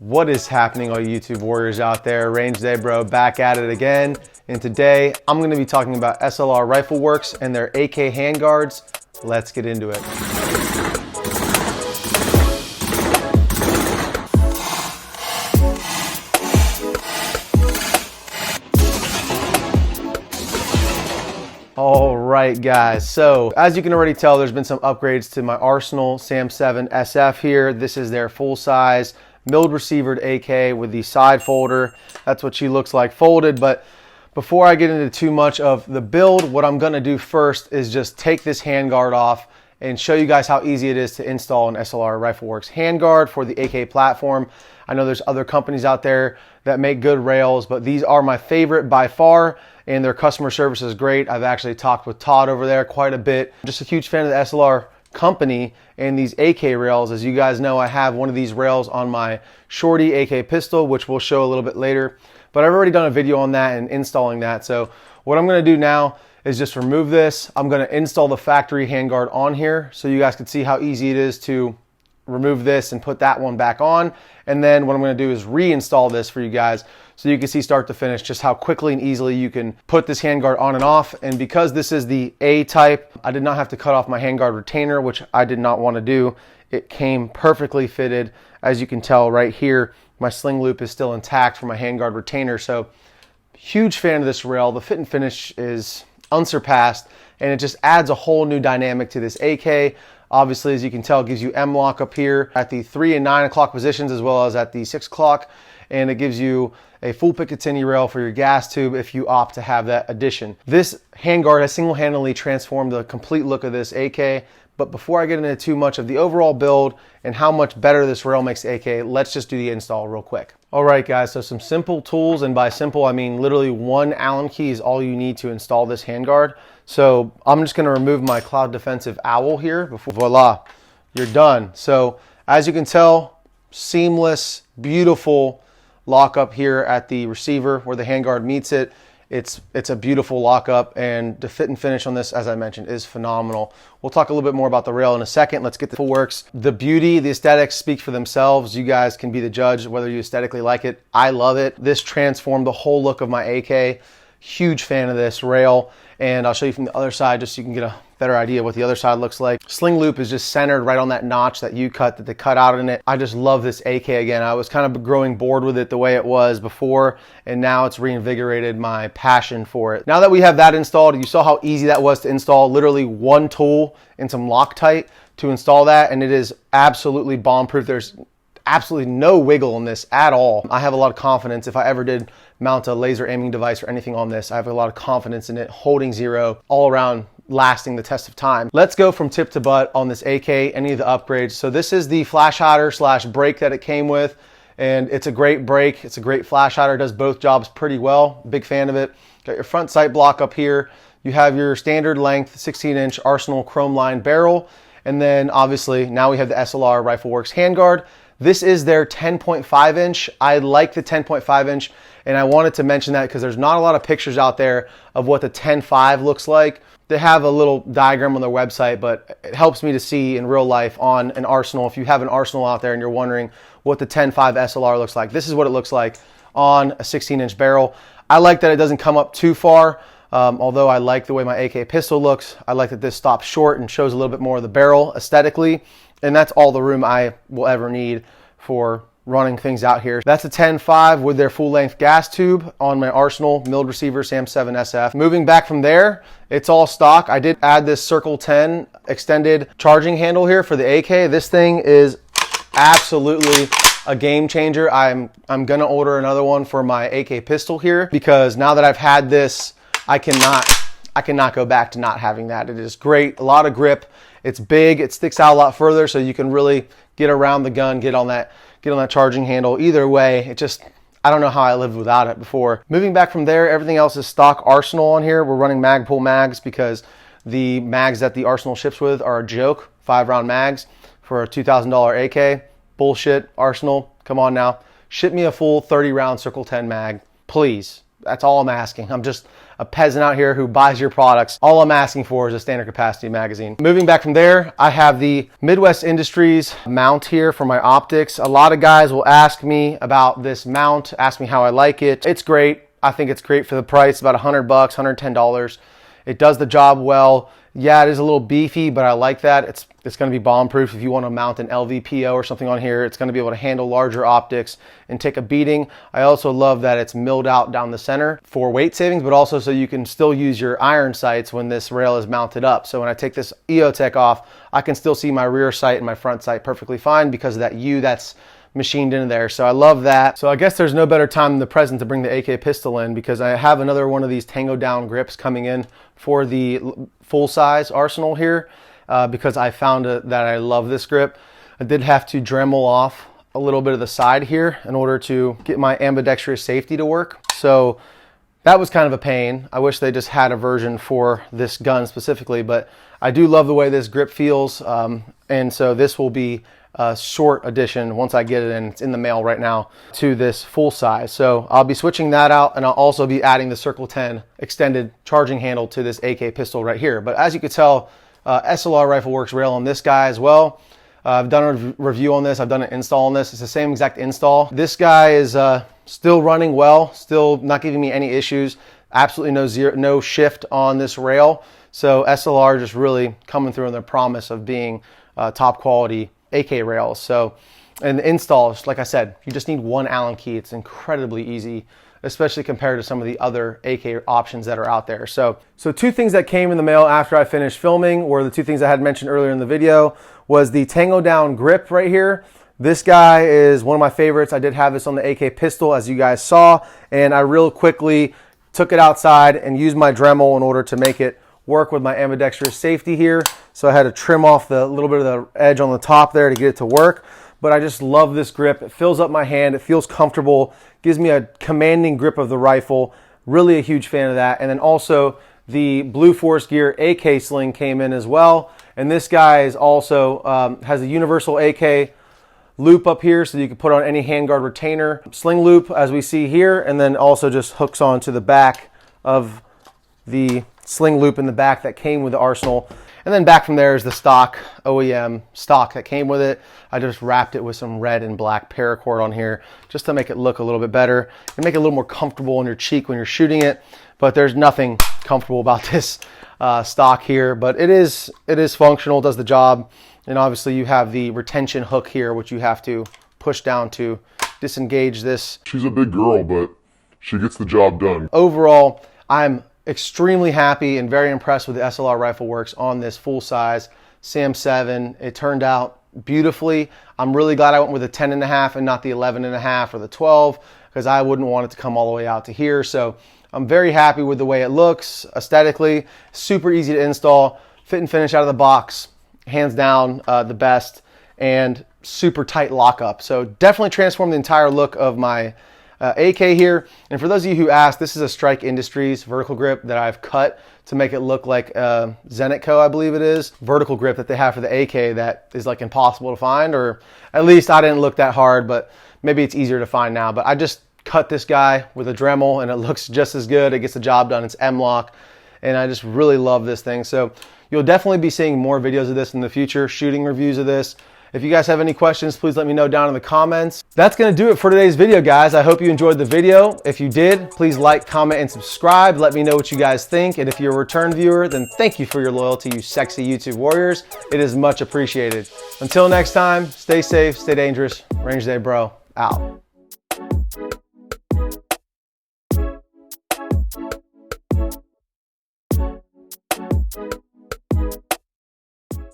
What is happening, all you YouTube warriors out there? Range Day Bro back at it again. And today I'm going to be talking about SLR Rifleworks and their AK handguards. Let's get into it. All right, guys, so as you can already tell, there's been some upgrades to my arsenal Sam7 SF here. This is their full-size milled receivered AK with the side folder. That's what she looks like folded. But before I get into too much of the build, what I'm going to do first is just take this handguard off and show you guys how easy it is to install an SLR Rifleworks handguard for the AK platform. I know there's other companies out there that make good rails, but these are my favorite by far, and their customer service is great. I've actually talked with Todd over there quite a bit. I'm just a huge fan of the SLR company and these AK rails. As you guys know, I have one of these rails on my Shorty AK pistol, which we'll show a little bit later, but I've already done a video on that and installing that. So what I'm going to do now is just remove this. I'm going to install the factory handguard on here so you guys can see how easy it is to remove this and put that one back on. And then what I'm going to do is reinstall this for you guys so you can see start to finish just how quickly and easily you can put this handguard on and off. And because this is the A type, I did not have to cut off my handguard retainer, which I did not want to do. It came perfectly fitted. As you can tell right here, my sling loop is still intact for my handguard retainer. So huge fan of this rail. The fit and finish is unsurpassed, and it just adds a whole new dynamic to this AK. Obviously, as you can tell, it gives you M-lock up here at the 3 and 9 o'clock positions, as well as at the 6 o'clock. And it gives you a full Picatinny rail for your gas tube if you opt to have that addition. This handguard has single-handedly transformed the complete look of this AK. But before I get into too much of the overall build and how much better this rail makes the AK, let's just do the install real quick. All right, guys, so some simple tools, and by simple, I mean literally one Allen key is all you need to install this handguard. So I'm just gonna remove my Cloud Defensive Owl here before, voila, you're done. So as you can tell, seamless, beautiful lockup here at the receiver where the handguard meets it. It's a beautiful lockup, and the fit and finish on this, as I mentioned, is phenomenal. We'll talk a little bit more about the rail in a second. Let's get the full works. The beauty, the aesthetics speak for themselves. You guys can be the judge whether you aesthetically like it. I love it. This transformed the whole look of my AK. Huge fan of this rail, and I'll show you from the other side just so you can get a better idea of what the other side looks like. Sling loop is just centered right on that notch that you cut, that they cut out in it. I just love this AK again. I was kind of growing bored with it the way it was before, and now it's reinvigorated my passion for it. Now that we have that installed, you saw how easy that was to install. Literally one tool and some Loctite to install that, and it is absolutely bomb-proof. There's absolutely no wiggle in this at all. I have a lot of confidence if I ever did mount a laser aiming device or anything on this. I have a lot of confidence in it holding zero all around, lasting the test of time. Let's go from tip to butt on this AK, any of the upgrades. So this is the flash hider slash brake that it came with, and it's a great brake. It's a great flash hider, does both jobs pretty well. Big fan of it. Got your front sight block up here. You have your standard length 16-inch Arsenal chrome lined barrel, and then obviously now we have the SLR Rifleworks handguard. This is their 10.5 inch. I like the 10.5 inch, and I wanted to mention that because there's not a lot of pictures out there of what the 10.5 looks like. They have a little diagram on their website, but it helps me to see in real life on an Arsenal. If you have an Arsenal out there and you're wondering what the 10.5 SLR looks like, this is what it looks like on a 16-inch barrel. I like that it doesn't come up too far. Although I like the way my AK pistol looks, I like that this stops short and shows a little bit more of the barrel aesthetically. And that's all the room I will ever need for running things out here. That's a 10.5 with their full length gas tube on my Arsenal milled receiver Sam7 SF. Moving back from there, it's all stock. I did add this Circle 10 extended charging handle here for the AK. This thing is absolutely a game changer. I'm gonna order another one for my AK pistol here because now that I've had this, I cannot go back to not having that. It is great, a lot of grip. It's big, it sticks out a lot further, so you can really get around the gun, get on that charging handle. Either way, it just, I don't know how I lived without it before. Moving back from there, everything else is stock Arsenal on here. We're running Magpul mags because the mags that the Arsenal ships with are a joke, 5-round mags for a $2,000 AK. Bullshit, Arsenal, come on now. Ship me a full 30-round Circle 10 mag, please. That's all I'm asking. I'm just a peasant out here who buys your products. All I'm asking for is a standard capacity magazine. Moving back from there, I have the Midwest Industries mount here for my optics. A lot of guys will ask me about this mount, ask me how I like it. It's great. I think it's great for the price, about $100, $110. It does the job well. Yeah, it is a little beefy, but I like that. It's going to be bomb proof. If you want to mount an LVPO or something on here, it's going to be able to handle larger optics and take a beating. I also love that it's milled out down the center for weight savings, but also so you can still use your iron sights when this rail is mounted up. So when I take this EOTech off, I can still see my rear sight and my front sight perfectly fine because of that U that's machined into there. So I love that. So I guess there's no better time than the present to bring the AK pistol in, because I have another one of these Tango down grips coming in for the full size arsenal here, because I found that I love this grip. I did have to Dremel off a little bit of the side here in order to get my ambidextrous safety to work. So that was kind of a pain. I wish they just had a version for this gun specifically, but I do love the way this grip feels. And so this will be a short edition once I get it in. It's in the mail right now to this full size. So I'll be switching that out, and I'll also be adding the Circle 10 extended charging handle to this AK pistol right here. But as you can tell, SLR Rifleworks rail on this guy as well. I've done a review on this. I've done an install on this. It's the same exact install. This guy is still running well, still not giving me any issues. Absolutely no shift on this rail. So SLR just really coming through on their promise of being top quality AK rails. So, and the installs, like I said, you just need one Allen key. It's incredibly easy, especially compared to some of the other AK options that are out there. So two things that came in the mail after I finished filming were the two things I had mentioned earlier in the video. Was the Tango down grip right here. This guy is one of my favorites. I did have this on the AK pistol, as you guys saw, and I real quickly took it outside and used my Dremel in order to make it work with my ambidextrous safety here. So I had to trim off the little bit of the edge on the top there to get it to work. But I just love this grip. It fills up my hand. It feels comfortable. Gives me a commanding grip of the rifle. Really a huge fan of that. And then also the Blue Force Gear AK sling came in as well. And this guy is also has a universal AK loop up here, so you can put on any handguard retainer. Sling loop, as we see here, and then also just hooks onto the back of the sling loop in the back that came with the arsenal. And then back from there is the stock OEM stock that came with it. I just wrapped it with some red and black paracord on here just to make it look a little bit better and make it a little more comfortable on your cheek when you're shooting it. But there's nothing comfortable about this stock here, but it is functional, does the job. And obviously you have the retention hook here, which you have to push down to disengage this. She's a big girl, but she gets the job done. Overall, I'm extremely happy and very impressed with the SLR Rifleworks on this full-size Sam7. It turned out beautifully. I'm really glad I went with a 10.5 and not the 11.5 or the 12, because I wouldn't want it to come all the way out to here. So I'm very happy with the way it looks aesthetically. Super easy to install, fit and finish out of the box, hands down the best, and super tight lockup. So definitely transformed the entire look of my AK here. And for those of you who asked, this is a Strike Industries vertical grip that I've cut to make it look like Zenitco, I believe it is, vertical grip that they have for the AK that is like impossible to find, or at least I didn't look that hard, but maybe it's easier to find now. But I just cut this guy with a Dremel and it looks just as good. It gets the job done. It's M-lock, and I just really love this thing. So you'll definitely be seeing more videos of this in the future, shooting reviews of this. If you guys have any questions, please let me know down in the comments. That's going to do it for today's video, guys. I hope you enjoyed the video. If you did, please like, comment, and subscribe. Let me know what you guys think. And if you're a return viewer, then thank you for your loyalty, you sexy YouTube warriors. It is much appreciated. Until next time, stay safe, stay dangerous. Range Day Bro, out.